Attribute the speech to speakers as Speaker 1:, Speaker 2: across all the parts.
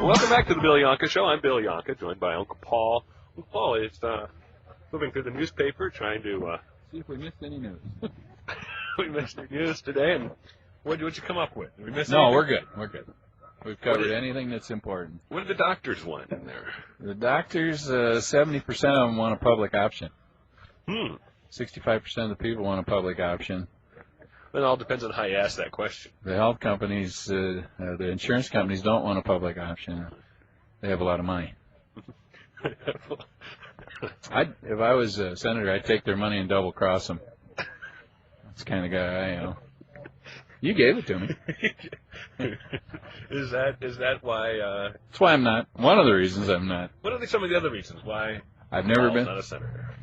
Speaker 1: Welcome back to the Bill Yohnka Show. I'm Bill Yohnka, joined by Uncle Paul. Uncle Paul is moving through the newspaper, trying to
Speaker 2: see if we missed any news.
Speaker 1: We missed any news today, and what'd you come up with? Did we miss
Speaker 2: No,
Speaker 1: anything?
Speaker 2: we're good. We're good. We've covered anything that's important.
Speaker 1: What did the doctors want in there?
Speaker 2: The doctors, 70% of them want a public option. 65% of the people want a public option.
Speaker 1: It all depends on how you ask that question.
Speaker 2: The health companies, the insurance companies don't want a public option. They have a lot of money. If I was a senator, I'd take their money and double cross them. That's the kind of guy I am. You gave it to me.
Speaker 1: Is that why?
Speaker 2: That's why I'm not. One of the reasons I'm not.
Speaker 1: What are some of the other reasons why?
Speaker 2: I've never been.
Speaker 1: Not a senator.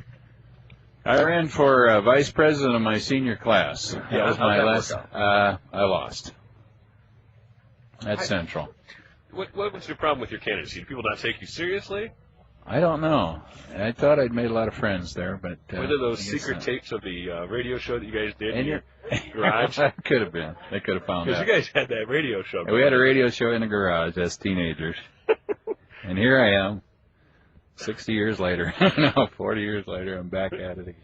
Speaker 2: I ran for vice president of my senior class.
Speaker 1: Yeah,
Speaker 2: that was my last. I lost. That's Central.
Speaker 1: What was your problem with your candidacy? Do people not take you seriously?
Speaker 2: I don't know. I thought I'd made a lot of friends there, but
Speaker 1: were there those secret tapes of the radio show that you guys did in your garage?
Speaker 2: Could have been. They could have found that.
Speaker 1: Because you guys had that radio show.
Speaker 2: We had a radio show in the garage as teenagers, and here I am. 60 years later, no, 40 years later, I'm back at it again.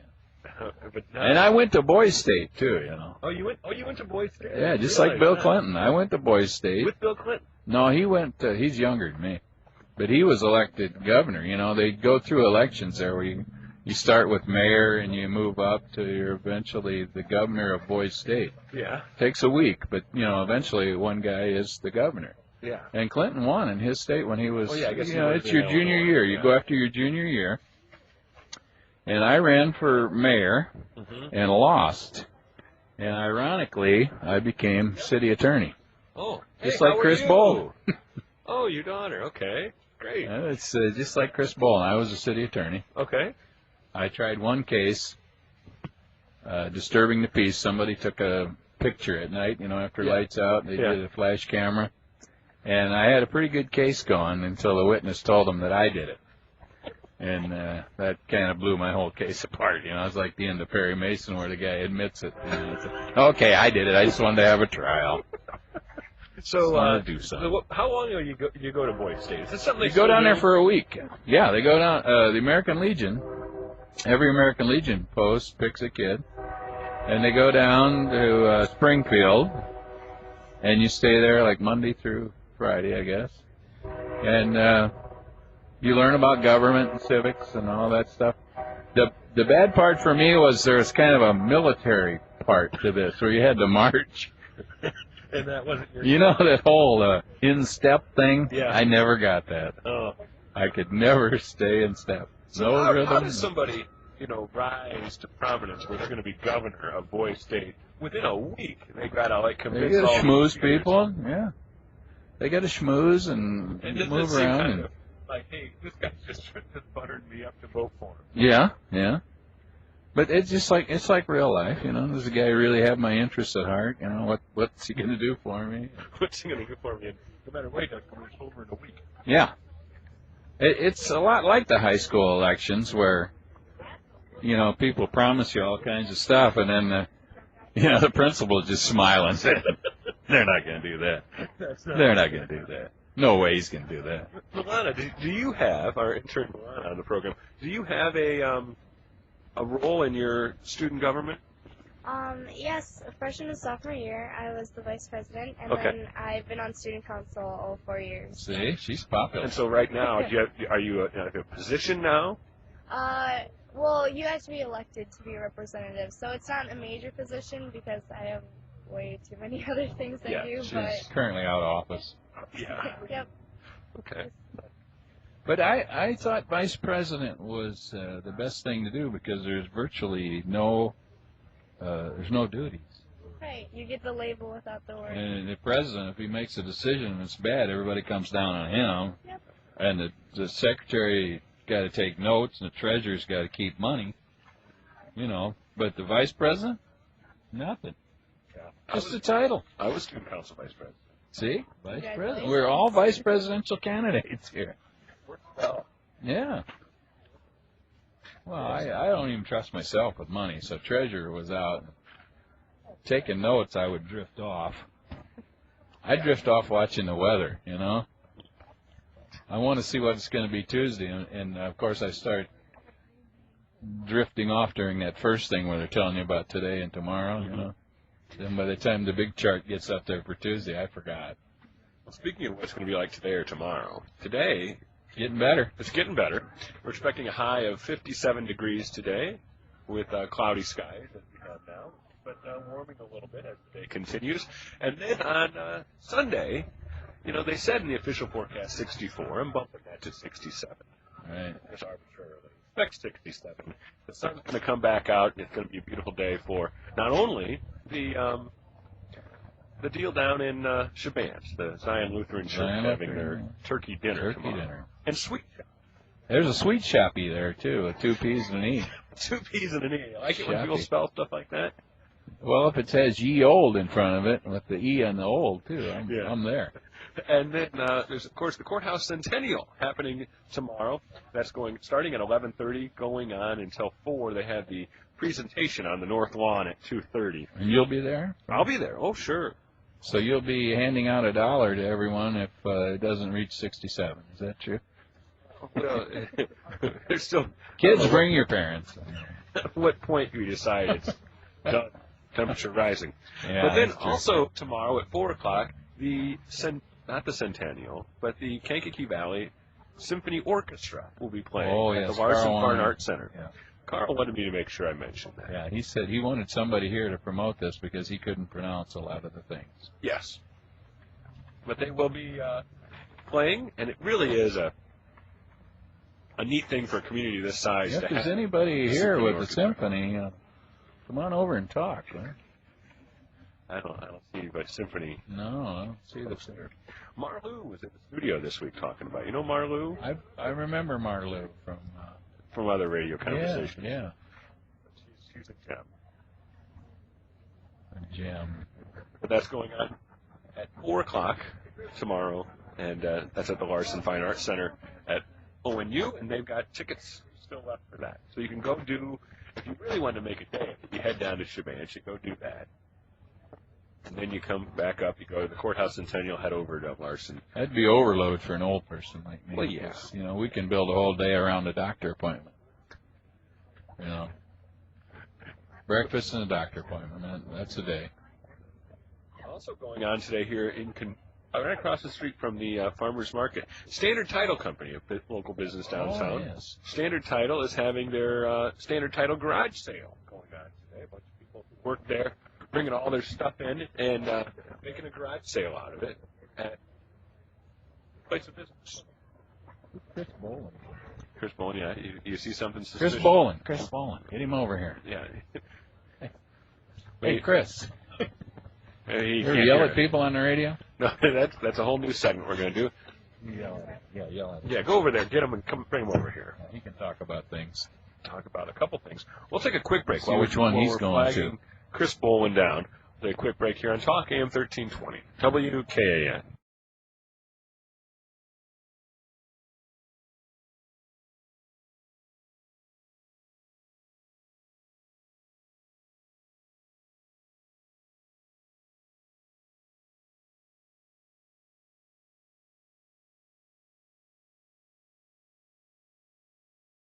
Speaker 2: And I went to Boys State too, you know.
Speaker 1: Oh, you went to Boys State?
Speaker 2: Yeah, just like Bill Clinton. I went to Boys State.
Speaker 1: With Bill Clinton?
Speaker 2: No, he went. He's younger than me, but he was elected governor. You know, they go through elections there where you start with mayor and you move up to you're eventually the governor of Boys State.
Speaker 1: Yeah.
Speaker 2: Takes a week, but you know, eventually one guy is the governor.
Speaker 1: Yeah.
Speaker 2: And Clinton won in his state when he was,
Speaker 1: I guess
Speaker 2: it's your junior year. You go after your junior year. And I ran for mayor and lost. And ironically, I became city attorney.
Speaker 1: Oh,
Speaker 2: just like Chris Bowl.
Speaker 1: Oh, your daughter. Okay, great.
Speaker 2: It's just like Chris Bowl. I was a city attorney.
Speaker 1: Okay.
Speaker 2: I tried one case, disturbing the peace. Somebody took a picture at night, you know, after lights out. They did a flash camera. And I had a pretty good case going until the witness told them that I did it. And that kind of blew my whole case apart. You know, it's like the end of Perry Mason where the guy admits it. You know, okay, I did it. I just wanted to have a trial.
Speaker 1: So,
Speaker 2: do something.
Speaker 1: How long you go to Boys State? Is this something
Speaker 2: you go down there for a week? Yeah, they go down. The American Legion, every American Legion post picks a kid, and they go down to Springfield, and you stay there like Monday through Friday, I guess, and you learn about government and civics and all that stuff. The bad part for me was there was kind of a military part to this, where you had to march.
Speaker 1: And that wasn't your.
Speaker 2: You know that whole in-step thing?
Speaker 1: Yeah.
Speaker 2: I never got that.
Speaker 1: Oh.
Speaker 2: I could never stay in step.
Speaker 1: So
Speaker 2: no rhythm.
Speaker 1: How does somebody, rise to prominence where they're going to be governor of Boys State within a week? They got to convince all.
Speaker 2: They got to schmooze people. Yeah. They got to schmooze and move around.
Speaker 1: Kind of like, hey, this guy just buttered me up to vote for him.
Speaker 2: Yeah, yeah. But it's like real life, you know. Does the guy really have my interests at heart? You know, what's he going to do for me?
Speaker 1: What's he going to do for me? No matter what he does, it's over in a week.
Speaker 2: Yeah. It's a lot like the high school elections where, you know, people promise you all kinds of stuff, and then, the principal just smiling. They're not going to do that. They're not going to do that. No way he's going to do that.
Speaker 1: Milana, do you have, our intern Milana on the program, do you have a role in your student government?
Speaker 3: Yes, freshman and sophomore year, I was the vice president, and then I've been on student council all 4 years.
Speaker 2: See, she's popular.
Speaker 1: And so right now, are you in a position now?
Speaker 3: Well, you have to be elected to be a representative, so it's not a major position because I have way too many other things I do.
Speaker 2: She's currently out of office.
Speaker 1: Yeah.
Speaker 3: Yep.
Speaker 1: Okay.
Speaker 2: But I thought vice president was the best thing to do because there's virtually no duties.
Speaker 3: Right, you get the label without the word.
Speaker 2: And the president, if he makes a decision and it's bad, everybody comes down on him.
Speaker 3: Yep.
Speaker 2: And the secretary got to take notes and the treasurer's got to keep money. You know, but the vice president, nothing.
Speaker 1: Yeah.
Speaker 2: Just a title.
Speaker 1: I was student council vice president.
Speaker 2: See, vice president. We're all vice presidential candidates here.
Speaker 1: Well,
Speaker 2: yeah. Well, I don't even trust myself with money, so treasurer was out. Taking notes, I would drift off. I'd drift off watching the weather, you know. I want to see what it's going to be Tuesday, and of course I start drifting off during that first thing where they're telling you about today and tomorrow, you know. Then by the time the big chart gets up there for Tuesday, I forgot.
Speaker 1: Well, speaking of what's going to be like today or tomorrow, today
Speaker 2: Getting better.
Speaker 1: it's getting better. We're expecting a high of 57 degrees today with cloudy skies as we have now, but warming a little bit as the day continues. And then on Sunday, you know, they said in the official forecast 64. I'm bumping that to 67.
Speaker 2: Right.
Speaker 1: Just arbitrarily. Expect 67. The sun's going to come back out, and it's going to be a beautiful day for not only the deal down in Shabans, the Zion Lutheran Church having their turkey dinner tomorrow. And sweet shop.
Speaker 2: There's a sweet shoppy there, too, with 2 P's and an E.
Speaker 1: 2 P's and an E. I like it when people spell stuff like that.
Speaker 2: Well, if it says ye old in front of it, with the E and the old, too, I'm there.
Speaker 1: And then there's, of course, the Courthouse Centennial happening tomorrow. That's starting at 11:30, going on until 4. They have the presentation on the North Lawn at 2:30.
Speaker 2: And you'll be there?
Speaker 1: I'll be there. Oh, sure.
Speaker 2: So you'll be handing out $1 to everyone if it doesn't reach 67. Is that true?
Speaker 1: Well, there's still
Speaker 2: Kids, bring your parents.
Speaker 1: At what point do you decide it's done? Temperature rising.
Speaker 2: Yeah,
Speaker 1: but then
Speaker 2: that's true.
Speaker 1: also tomorrow at 4 o'clock, not the Centennial, but the Kankakee Valley Symphony Orchestra will be playing at the Larson Fine Arts Center.
Speaker 2: Yeah.
Speaker 1: Carl wanted me to make sure I mentioned that.
Speaker 2: Yeah, he said he wanted somebody here to promote this because he couldn't pronounce a lot of the things.
Speaker 1: Yes. But they will be playing, and it really is a neat thing for a community this size
Speaker 2: If
Speaker 1: to
Speaker 2: there's
Speaker 1: have.
Speaker 2: anybody here with the symphony, come on over and talk. Huh?
Speaker 1: I don't see anybody symphony.
Speaker 2: No, I don't see this there.
Speaker 1: Marlou was in the studio this week talking about. You know Marlou?
Speaker 2: I remember Marlou
Speaker 1: from other radio conversations.
Speaker 2: Yeah.
Speaker 1: She's a gem.
Speaker 2: A gem.
Speaker 1: But that's going on at 4 o'clock tomorrow, and that's at the Larson Fine Arts Center at ONU, and they've got tickets still left for that. So you can go do, if you really want to make a day, you head down to Shabans, you go do that. And then you come back up, you go to the Courthouse Centennial, head over to Larson.
Speaker 2: That'd be overload for an old person like me.
Speaker 1: Well, yeah.
Speaker 2: You know, we can build a whole day around a doctor appointment. You know, breakfast and a doctor appointment, that's a day.
Speaker 1: Also going on today here in right across the street from the Farmers Market, Standard Title Company, a local business downtown.
Speaker 2: Oh, yes.
Speaker 1: Standard Title is having their Standard Title garage sale going on today. A bunch of people who work there bringing all their stuff in and making a garage sale out of it at place of business.
Speaker 2: Chris Bolin.
Speaker 1: Chris Bolin, yeah. You see something suspicious?
Speaker 2: Chris Bolin. Get him over here.
Speaker 1: Yeah.
Speaker 2: Hey, Chris.
Speaker 1: He
Speaker 2: You yell at people on the radio?
Speaker 1: No, that's a whole new segment we're going to do.
Speaker 2: Yell at
Speaker 1: Yeah, go over there, get him, and bring him over here.
Speaker 2: He can talk about things.
Speaker 1: Talk about a couple things. We'll take a quick break.
Speaker 2: See which one he's going to.
Speaker 1: Chris Bolin down. We'll take a quick break here on Talk AM 1320. WKAN.